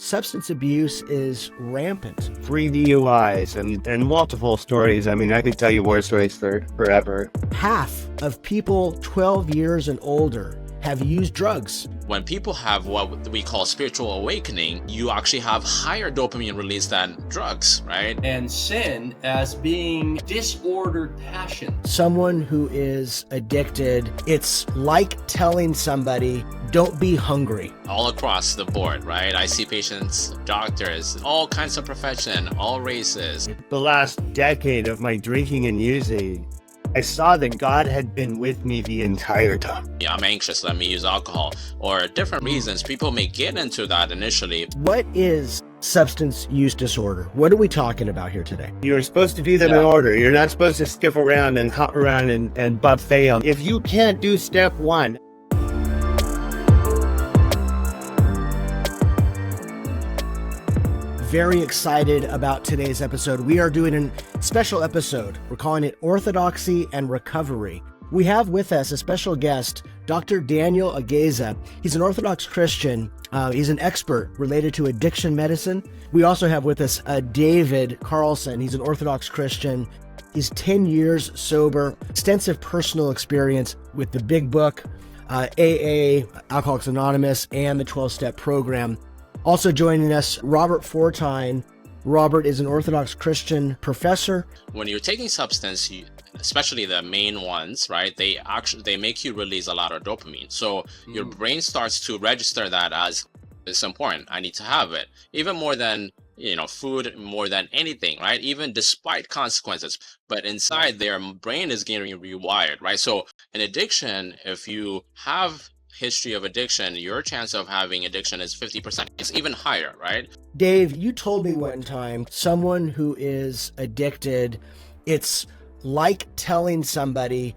substance abuse is rampant. 3 DUIs and multiple stories. I mean, I could tell you war stories for forever. Half of people 12 years and older have used drugs. When people have what we call spiritual awakening, you actually have higher dopamine release than drugs, right? And sin as being disordered passion. Someone who is addicted, it's like telling somebody, don't be hungry. All across the board, right? I see patients, doctors, all kinds of profession, all races. The last decade of my drinking and using, I saw that God had been with me the entire time. Yeah, I'm anxious, let me use alcohol. Or different reasons people may get into that initially. What is substance use disorder? What are we talking about here today? You're supposed to do them in order. You're not supposed to skip around and hop around and buffet them. If you can't do step one, very excited about today's episode. We are doing a special episode. We're calling it Orthodoxy and Recovery. We have with us a special guest, Dr. Daniel Ageze. He's an Orthodox Christian. He's an expert related to addiction medicine. We also have with us David Carlson. He's an Orthodox Christian. He's 10 years sober, extensive personal experience with the Big Book, AA, Alcoholics Anonymous, and the 12-Step Program. Also joining us, Robert Fortuin. Robert is an Orthodox Christian professor. When you're taking substance, especially the main ones, right, they make you release a lot of dopamine. So your brain starts to register that as, it's important, I need to have it. Even more than, food, more than anything, right? Even despite consequences. But inside their brain is getting rewired, right? So in addiction, if you have history of addiction, your chance of having addiction is 50%. It's even higher, right? Dave, you told me one time, someone who is addicted, it's like telling somebody,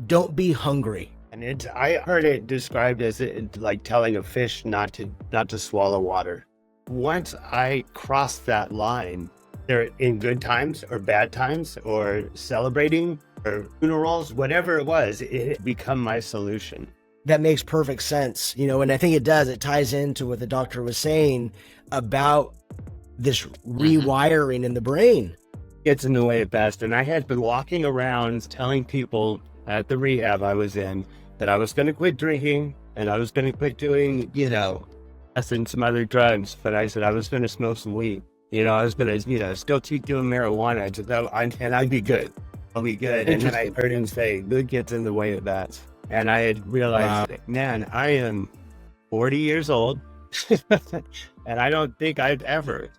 don't be hungry. and I heard it described as like telling a fish not to swallow water. Once I crossed that line, they're in good times or bad times or celebrating or funerals, whatever it was, it become my solution. That makes perfect sense, and I think it does. It ties into what the doctor was saying about this rewiring in the brain. Gets in the way at best. And I had been walking around telling people at the rehab I was in that I was going to quit drinking and I was going to quit doing, and some other drugs. But I said I was going to smoke some weed. I was going to, still keep doing marijuana. And I'd be good. I'll be good. And then I heard him say, good gets in the way of that. And I had realized, man, I am 40 years old, and I don't think I've ever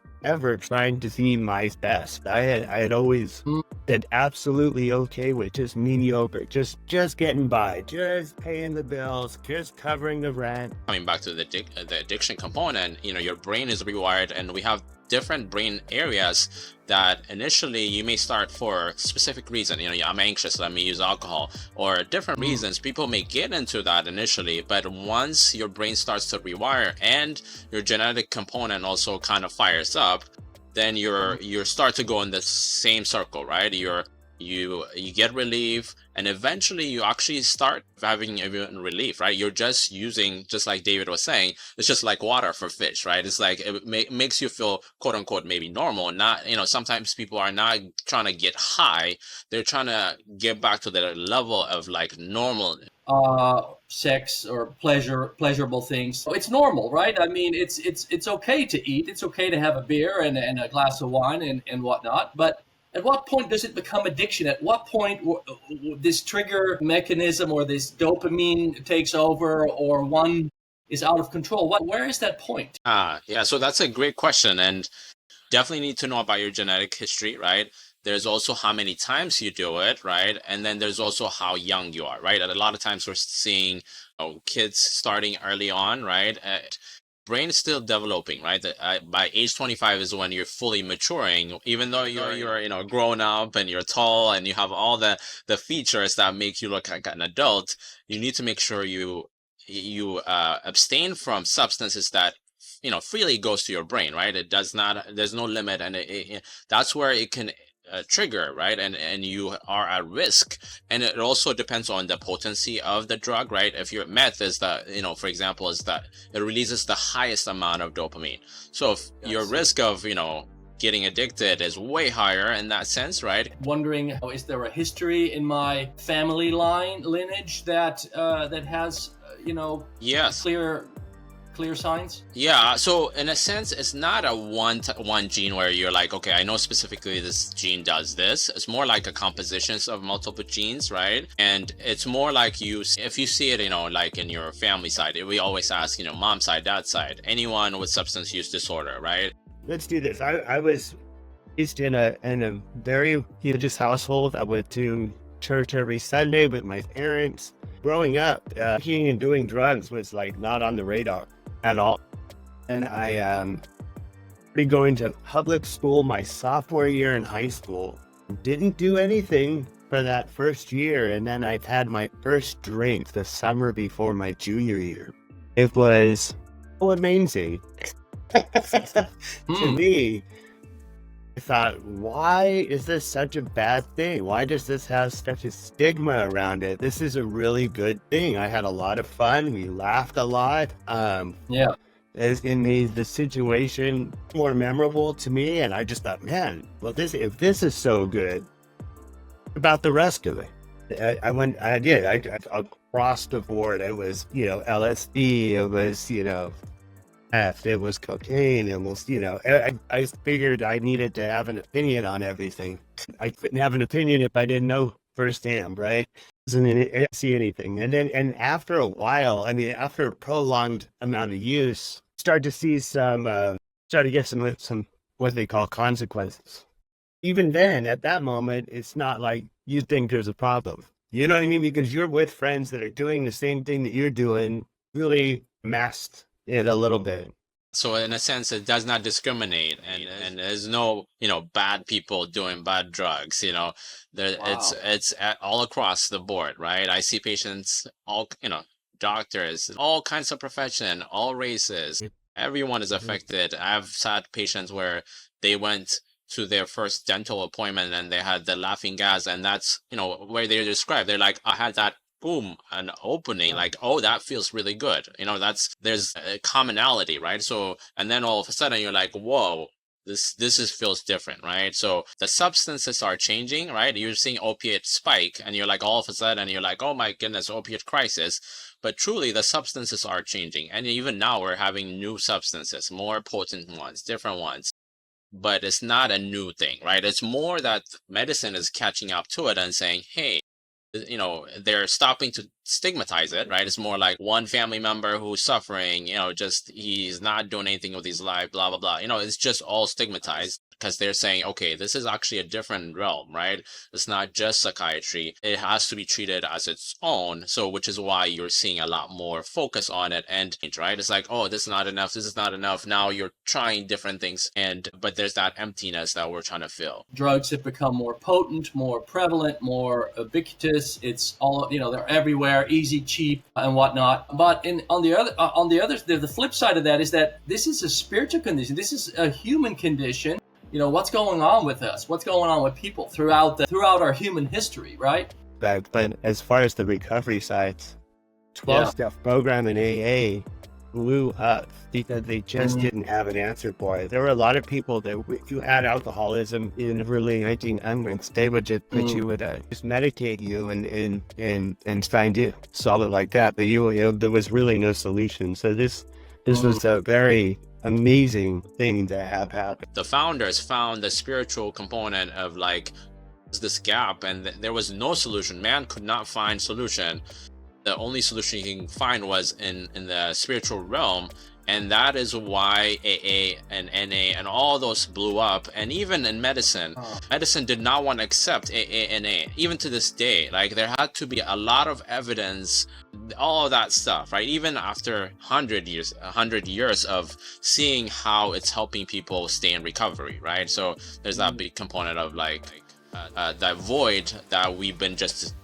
tried to be my best. I had always been absolutely okay with just mediocre, just getting by, just paying the bills, just covering the rent. Coming back to the addiction component, your brain is rewired, and we have different brain areas that initially you may start for a specific reason. I'm anxious, let me use alcohol, or different reasons. People may get into that initially, but once your brain starts to rewire and your genetic component also kind of fires up, then you start to go in the same circle, right? You get relief, and eventually you actually start having even relief, right? You're just using, just like David was saying, it's just like water for fish, right? It's like it makes you feel quote unquote maybe normal. Not, sometimes people are not trying to get high, they're trying to get back to the level of like normal. Sex or pleasurable things. So it's normal, right? I mean, it's okay to eat, it's okay to have a beer and a glass of wine and whatnot, but at what point does it become addiction? At what point this trigger mechanism or this dopamine takes over, or one is out of control? Where is that point? Yeah, so that's a great question, and definitely need to know about your genetic history, right? There's also how many times you do it, right? And then there's also how young you are, right? And a lot of times we're seeing kids starting early on, right? Brain is still developing, right? By age 25 is when you're fully maturing. Even though you're grown up and you're tall and you have all the features that make you look like an adult, you need to make sure you abstain from substances that freely goes to your brain, right? It does not. There's no limit, and that's where it can trigger, right? And you are at risk. And it also depends on the potency of the drug, right? If your meth is the, for example, is that it releases the highest amount of dopamine. So if your risk of, getting addicted is way higher in that sense, right? Wondering, is there a history in my family lineage that has, Yes. clear signs? Yeah, so in a sense, it's not a one gene where you're like, okay, I know specifically this gene does this. It's more like a composition of multiple genes, right? And it's more like if you see it, like in your family side, we always ask, mom side, dad side, anyone with substance use disorder, right? Let's do this. I was raised in a very religious household. I went to church every Sunday with my parents. Growing up, drinking and doing drugs was like not on the radar at all. And I started going to public school my sophomore year in high school. Didn't do anything for that first year, and then I had my first drink the summer before my junior year. It was so amazing. To me, I thought, why is this such a bad thing? Why does this have such a stigma around it? This is a really good thing. I had a lot of fun. We laughed a lot. As it made the situation more memorable to me, and I just thought, man, well, if this is so good, what about the rest of it? I did across the board. It was, LSD. It was, F, it was cocaine, it was, I figured I needed to have an opinion on everything. I couldn't have an opinion if I didn't know firsthand, right? I didn't see anything. And after a while, after a prolonged amount of use, start to see started to get some what they call consequences. Even then, at that moment, it's not like you think there's a problem. You know what I mean? Because you're with friends that are doing the same thing that you're doing, really masked it a little bit. So in a sense, it does not discriminate, and there's no bad people doing bad drugs. Wow. It's all across the board, right? I see patients, all doctors, all kinds of profession, all races. Everyone is affected. I've had patients where they went to their first dental appointment and they had the laughing gas, and that's where they describe. They're like, I had that. Boom, an opening, like, oh, that feels really good. There's a commonality, right? So, and then all of a sudden you're like, whoa, this feels different, right? So the substances are changing, right? You're seeing opiate spike, and you're like, all of a sudden you're like, oh my goodness, opiate crisis. But truly the substances are changing. And even now we're having new substances, more potent ones, different ones. But it's not a new thing, right? It's more that medicine is catching up to it and saying, hey, they're stopping to stigmatize it, right? It's more like one family member who's suffering, just he's not doing anything with his life, blah, blah, blah. It's just all stigmatized because they're saying, okay, this is actually a different realm, right? It's not just psychiatry. It has to be treated as its own. So, which is why you're seeing a lot more focus on it and, right? It's like, oh, this is not enough. This is not enough. Now you're trying different things. But there's that emptiness that we're trying to fill. Drugs have become more potent, more prevalent, more ubiquitous. It's all, they're everywhere, easy, cheap, and whatnot. But the flip side of that is that this is a spiritual condition. This is a human condition. What's going on with us? What's going on with people throughout our human history, right? But as far as the recovery side, 12-step program in AA blew up because they just didn't have an answer for it. There were a lot of people that if you had alcoholism in the early 1900s, they would just put you with just medicate you and try to solve it like that. But there was really no solution. So this was a very amazing thing to have happen. The founders found the spiritual component of like this gap, and there was no solution. Man could not find solution. The only solution he can find was in the spiritual realm, and that is why AA and NA and all those blew up. And even in medicine, medicine did not want to accept AA and NA. Even to this day, like there had to be a lot of evidence, all of that stuff, right? Even after 100 years of seeing how it's helping people stay in recovery, right? So there's that big component of like that void that we've been just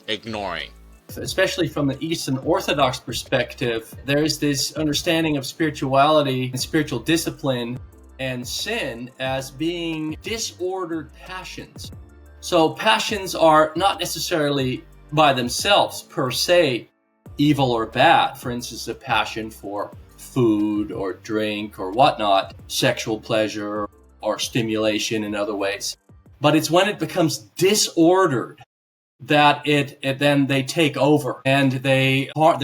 ignoring. Especially from the Eastern Orthodox perspective, there is this understanding of spirituality and spiritual discipline and sin as being disordered passions. So passions are not necessarily by themselves per se evil or bad. For instance, a passion for food or drink or whatnot, sexual pleasure or stimulation in other ways. But it's when it becomes disordered that it then they take over, and they are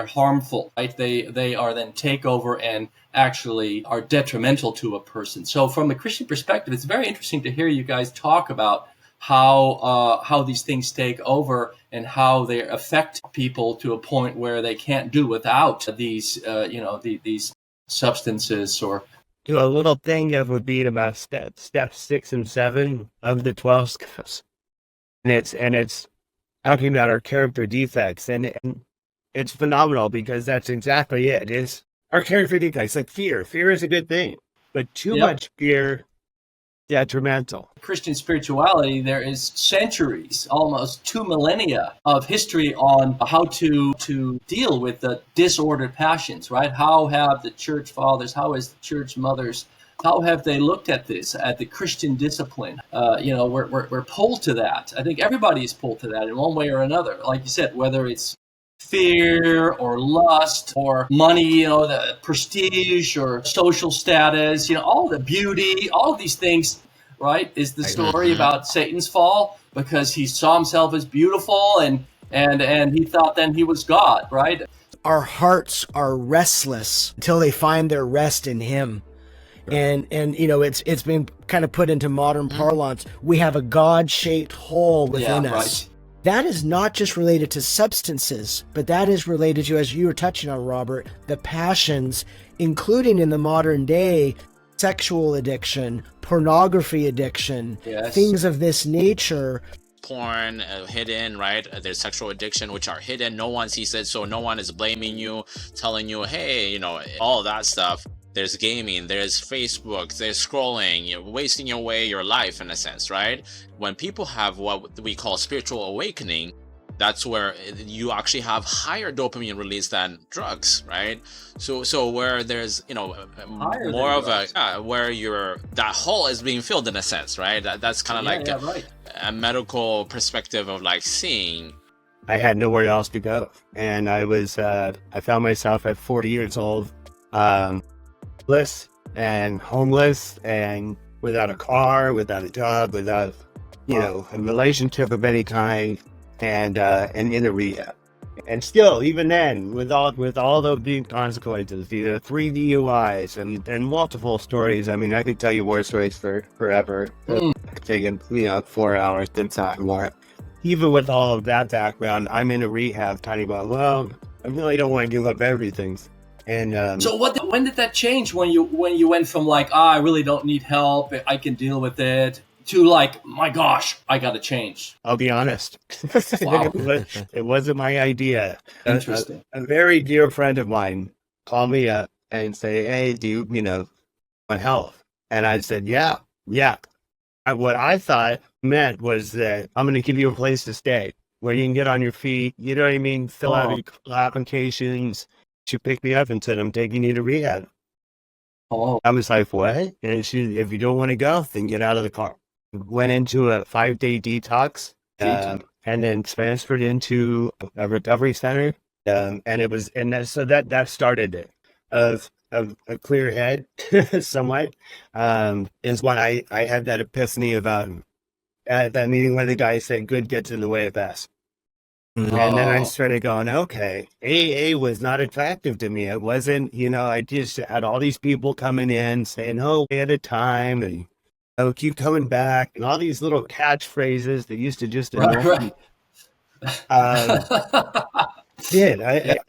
harmful, right? They are then take over and actually are detrimental to a person. So from the Christian perspective, it's very interesting to hear you guys talk about how these things take over and how they affect people to a point where they can't do without these these substances. Or Do a little thing that would be about step 6 and 7 of the 12 steps. And it's talking about our character defects, and it's phenomenal because that's exactly it. It's our character defects, like fear. Fear is a good thing, but too much fear detrimental. Christian spirituality, there is centuries, almost 2 millennia of history on how to deal with the disordered passions, right? How have the church fathers, how has the church mothers, how have they looked at this, at the Christian discipline? We're pulled to that. I think everybody is pulled to that in one way or another. Like you said, whether it's fear or lust or money, the prestige or social status, all the beauty, all of these things, right? Is the story about Satan's fall because he saw himself as beautiful and he thought then he was God, right? Our hearts are restless until they find their rest in him. And it's been kind of put into modern parlance. We have a God-shaped hole within us. Right. That is not just related to substances, but that is related to, as you were touching on, Robert, the passions, including in the modern day, sexual addiction, pornography addiction, things of this nature. Porn hidden, right? There's sexual addiction, which are hidden. No one sees it, so no one is blaming you, telling you, hey, all that stuff. There's gaming, there's Facebook, there's scrolling, you're wasting away your life in a sense, right? When people have what we call spiritual awakening, that's where you actually have higher dopamine release than drugs, right? So where there's more of a where that hole is being filled in a sense, right? That's kind of a medical perspective of like seeing. I had nowhere else to go, and I found myself at 40 years old, and homeless and without a car, without a job, without a relationship of any kind, and in a rehab. And still, even then, with all the consequences, 3 DUIs and multiple stories. I mean, I could tell you war stories for forever. Taking 4 hours to talk more. Even with all of that background, I'm in a rehab talking about, well, I really don't want to give up everything. And so when did that change when you went from like, I really don't need help, I can deal with it, to like, my gosh, I got to change? I'll be honest. Wow. It wasn't my idea. Interesting. A very dear friend of mine called me up and say, hey, do you want help? And I said, yeah. What I thought meant was that I'm going to give you a place to stay where you can get on your feet, you know what I mean? Fill out your applications. She picked me up and said, I'm taking you to rehab. I was like, what? And she, if you don't want to go, then get out of the car. Went into a 5-day detox, and then transferred into a recovery center. So that started it. Of a clear head, somewhat, is when I had that epiphany about at that meeting where the guy said, good gets in the way of best. And then I started going, okay, AA was not attractive to me. It wasn't, I just had all these people coming in saying, oh, at a time, and keep coming back, and all these little catchphrases that used to just annoy me.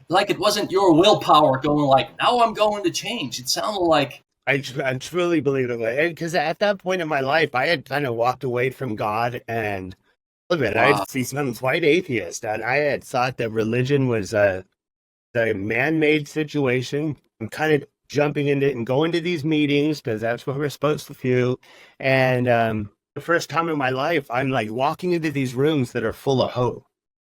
Like it wasn't your willpower going like, now I'm going to change. It sounded like... I truly believe it. Because at that point in my life, I had kind of walked away from God and... I'd see some white atheist, and I had thought that religion was a man-made situation. I'm kind of jumping into it and going to these meetings because that's what we're supposed to do. And the first time in my life, I'm like walking into these rooms that are full of hope.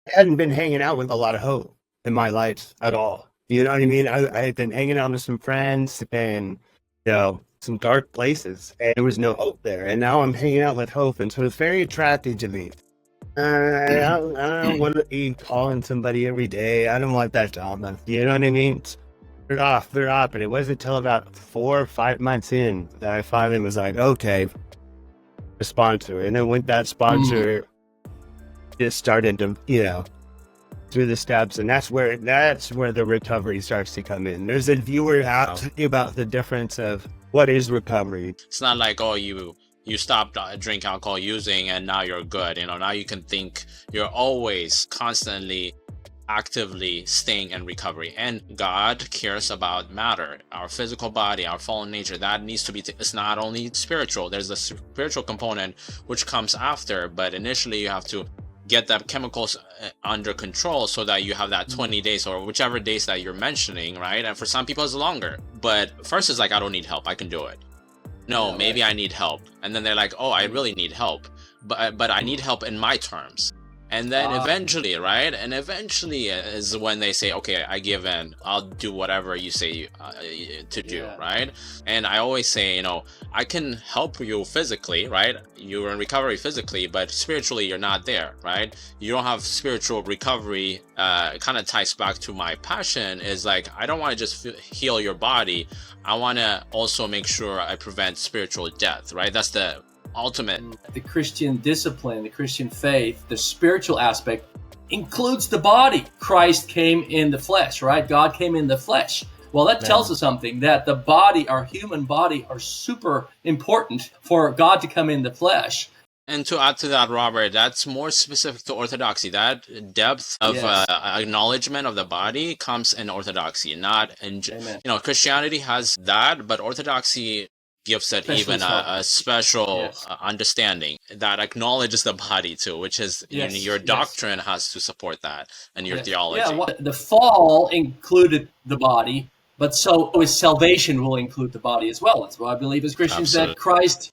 I hadn't been hanging out with a lot of hope in my life at all. You know what I mean? I had been hanging out with some friends and, some dark places, and there was no hope there. And now I'm hanging out with hope, and so it's very attractive to me. I don't want to be calling somebody every day. I don't want that drama. You know what I mean? They're off. And it wasn't until about 4 or 5 months in that I finally was like, okay, a sponsor. And then with that sponsor, just started to, through the steps, and that's where the recovery starts to come in. There's a viewer out about the difference of what is recovery. It's not like, oh, you stopped drink alcohol using and now you're good. Now you can think you're always constantly actively staying in recovery. And God cares about matter, our physical body, our fallen nature. That needs to be it's not only spiritual. There's a spiritual component which comes after, but initially you have to get the chemicals under control so that you have that 20 days or whichever days that you're mentioning, right? And for some people it's longer, but first it's like, I don't need help, I can do it. No, maybe I need help. And then they're like, oh, I really need help, but I need help in my terms. And then eventually, right? And eventually is when they say, okay, I give in. I'll do whatever you say to do, right? And I always say, I can help you physically, right? You're in recovery physically, but spiritually you're not there, right? You don't have spiritual recovery. Kind of ties back to my passion is like, I don't want to just heal your body. I want to also make sure I prevent spiritual death, right? That's the ultimate. The Christian discipline, the Christian faith, the spiritual aspect includes the body. Christ came in the flesh, right? God came in the flesh. Well, that tells us something, that the body, our human body, are super important for God to come in the flesh. And to add to that, Robert, that's more specific to Orthodoxy. That depth of acknowledgement of the body comes in Orthodoxy, not in, Christianity has that, but Orthodoxy gives it even a special understanding that acknowledges the body too, which is your doctrine has to support that, and your theology. Yeah, the fall included the body, but so is salvation will include the body as well. That's why I believe as Christians that Christ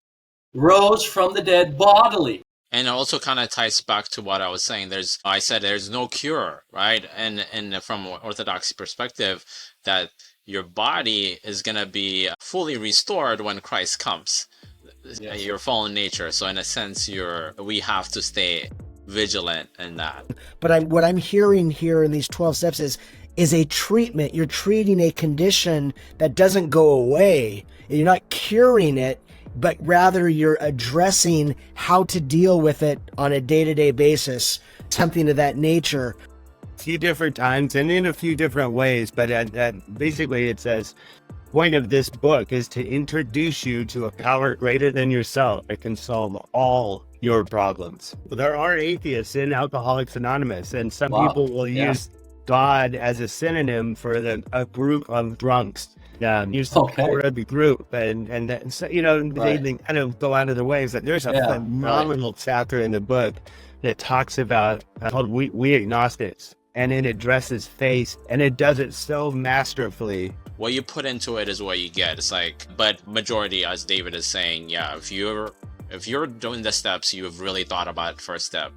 rose from the dead bodily. And it also kind of ties back to what I was saying. I said there's no cure, right? And from Orthodoxy perspective, that your body is going to be fully restored when Christ comes, your fallen nature. So in a sense, we have to stay vigilant in that. But what I'm hearing here in these 12 steps is a treatment. You're treating a condition that doesn't go away. You're not curing it, but rather you're addressing how to deal with it on a day-to-day basis, something of that nature. Few different times and in a few different ways, but basically it says point of this book is to introduce you to a power greater than yourself that can solve all your problems. There are atheists in Alcoholics Anonymous, and some people will use God as a synonym for a group of drunks. Use the power of the group, and so, they kind of go out of their ways. That there's a phenomenal chapter in the book that talks about called We Agnostics. And it addresses faith, and it does it so masterfully. What you put into it is what you get. It's like, but majority, as David is saying, if you're doing the steps, you've really thought about first step,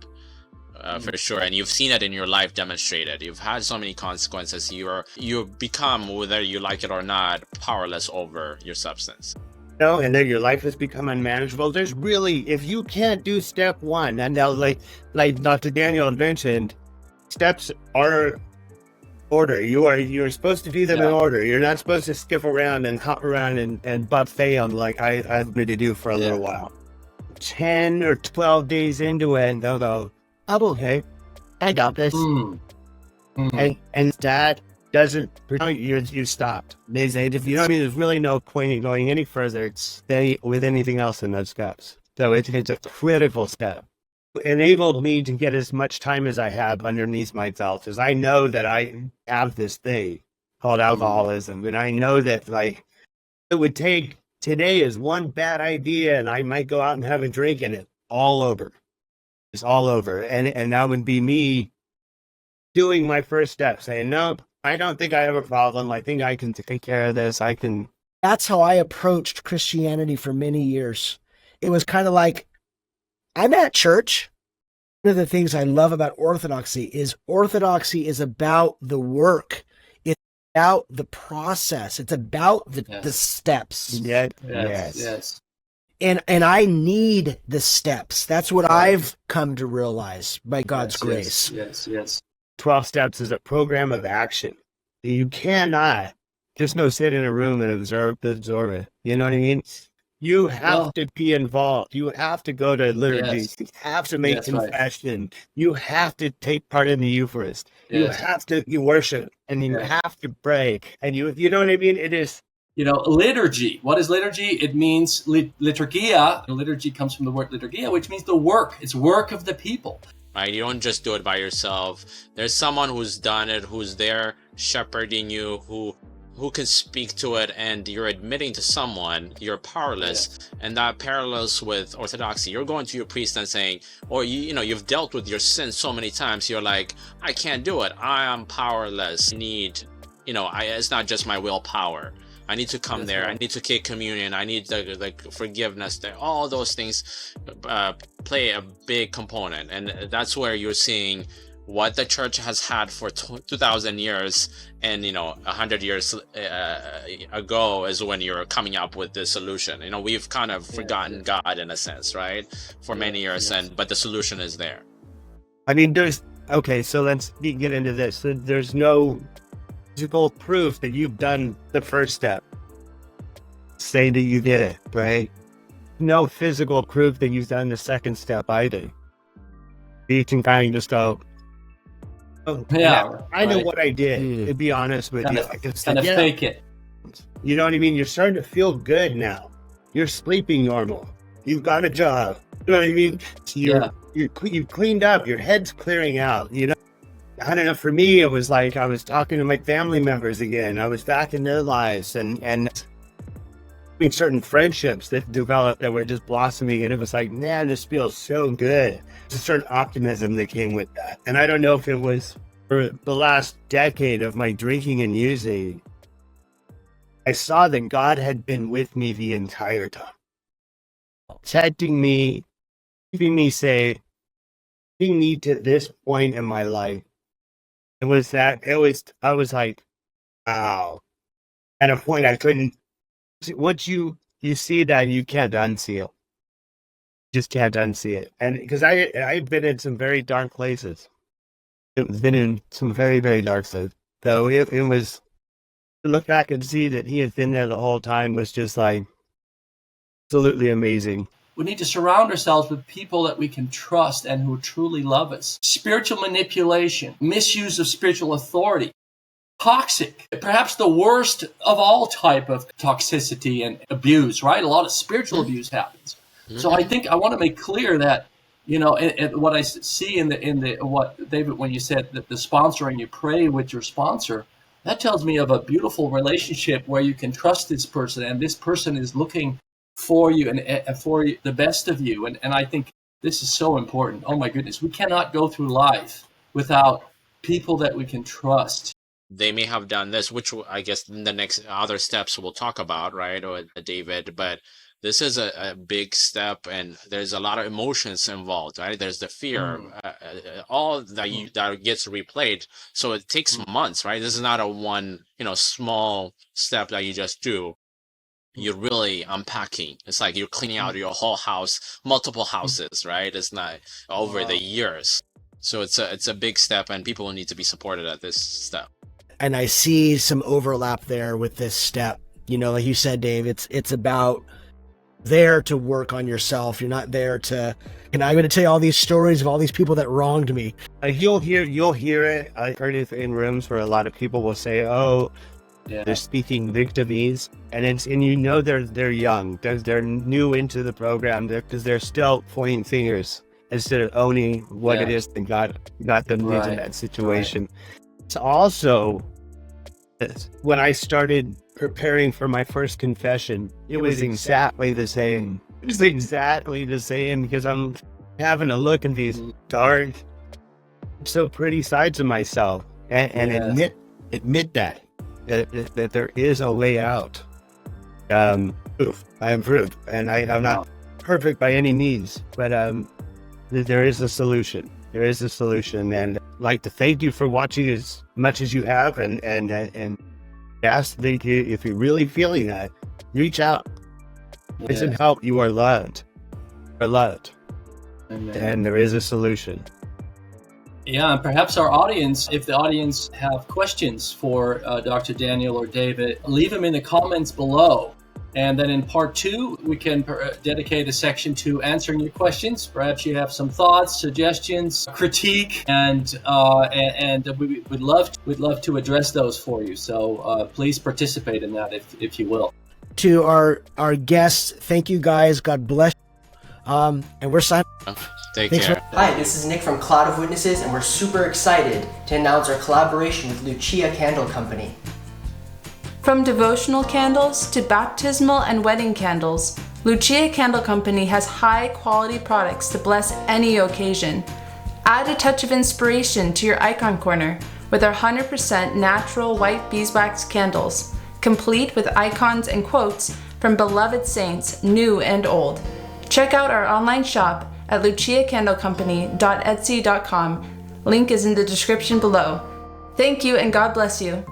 for sure, and you've seen it in your life demonstrated. You've had so many consequences. You become, whether you like it or not, powerless over your substance. And then your life has become unmanageable. There's really, if you can't do step one, and now like Dr. Daniel mentioned, steps are order. You're supposed to do them in order. You're not supposed to skip around and hop around and buffet them like I've been to do for a little while. 10 or 12 days into it, they'll go, I'm okay. I got this. And that doesn't, you stopped. They say, if you don't, there's really no point in going any further. Stay with anything else in those steps. So it's a critical step. Enabled me to get as much time as I have underneath my belt, as I know that I have this thing called alcoholism, and I know that it would take today is one bad idea and I might go out and have a drink and it's all over. It's all over. And that would be me doing my first step, saying, no, I don't think I have a problem. I think I can take care of this. That's how I approached Christianity for many years. It was kind of like, I'm at church. One of the things I love about Orthodoxy is about the work. about the process. It's about the steps. Yes. And I need the steps. That's what I've come to realize by God's grace. Yes. 12 steps is a program of action. You cannot just go sit in a room and absorb it. You know what I mean? You have to be involved. You have to go to liturgy. Yes. You have to make confession. Right. You have to take part in the Eucharist. Yes. You worship, and you have to pray. And you know what I mean? It is. Liturgy. What is liturgy? It means liturgia. Liturgy comes from the word liturgia, which means the work. It's work of the people. Right? You don't just do it by yourself. There's someone who's done it, who's there shepherding you, who can speak to it, and you're admitting to someone you're powerless. And that parallels with Orthodoxy. You're going to your priest and saying, or you've dealt with your sins so many times, you're like, I can't do it. I am powerless. I need, it's not just my willpower. I need to come there. I need to take communion. I need the forgiveness there. All those things play a big component. And that's where you're seeing what the church has had for 2,000 years. And, 100 years ago is when you're coming up with the solution. We've kind of forgotten God in a sense, right? For many years. But the solution is there. I mean, so let's get into this. So there's no physical proof that you've done the first step. Say that you did it, right? No physical proof that you've done the second step either. You can kind of just go, I know what I did, to be honest with you. Kind of fake it. You know what I mean? You're starting to feel good now. You're sleeping normal. You've got a job. You know what I mean? You've cleaned up. Your head's clearing out, I don't know, for me, it was like I was talking to my family members again. I was back in their lives and certain friendships that developed that were just blossoming. And it was like, man, this feels so good. There's a certain optimism that came with that. And I don't know if it was for the last decade of my drinking and using, I saw that God had been with me the entire time. Protecting me, keeping me safe, getting me to this point in my life. I was like, wow. At a point I couldn't, once you see that, you can't unsee it. Just can't unsee it. And because I've been in some very dark places. I've been in some very, very dark places. So it was, to look back and see that he had been there the whole time was just like, absolutely amazing. We need to surround ourselves with people that we can trust and who truly love us. Spiritual manipulation, misuse of spiritual authority, toxic, perhaps the worst of all type of toxicity and abuse, right? A lot of spiritual abuse happens. So I think I want to make clear that, and what I see in the what David, when you said that the sponsoring, you pray with your sponsor, that tells me of a beautiful relationship where you can trust this person and this person is looking for you and for the best of you. And I think this is so important. Oh my goodness. We cannot go through life without people that we can trust. They may have done this, which I guess in the next other steps we'll talk about, right? Or David, but this is a big step and there's a lot of emotions involved, right? There's the fear, all that gets replayed. So it takes months, right? This is not a one, small step that you just do. You're really unpacking. It's like you're cleaning out your whole house, multiple houses, right? It's not over the years. So it's a big step and people need to be supported at this step. And I see some overlap there with this step. Like you said, Dave, it's about there to work on yourself. You're not there to, and I'm going to tell you all these stories of all these people that wronged me. You'll hear it. I've heard it in rooms where a lot of people will say, they're speaking victimese, and they're young, they're new into the program, because they're still pointing fingers instead of owning what it is that got them into that situation. It's also, when I started preparing for my first confession, it was exactly the same. It was exactly the same, because I'm having a look at these dark, so pretty sides of myself, and admit that there is a way out. I improved, and I'm not perfect by any means, but there is a solution. There is a solution, and I'd like to thank you for watching as much as you have, and Ask if you're really feeling that, reach out. It's Yes. help. You are loved. You are loved. Amen. And there is a solution. Yeah, and perhaps our audience, if the audience have questions for Dr. Daniel or David, leave them in the comments below. And then in part 2, we can dedicate a section to answering your questions. Perhaps you have some thoughts, suggestions, critique, and we'd love to address those for you. So please participate in that if you will. To our guests, thank you guys. God bless. And we're signing. Take Thanks care. Hi, this is Nick from Cloud of Witnesses, and we're super excited to announce our collaboration with Lucia Candle Company. From devotional candles to baptismal and wedding candles, Lucia Candle Company has high-quality products to bless any occasion. Add a touch of inspiration to your icon corner with our 100% natural white beeswax candles, complete with icons and quotes from beloved saints, new and old. Check out our online shop at luciacandlecompany.etsy.com. Link is in the description below. Thank you and God bless you.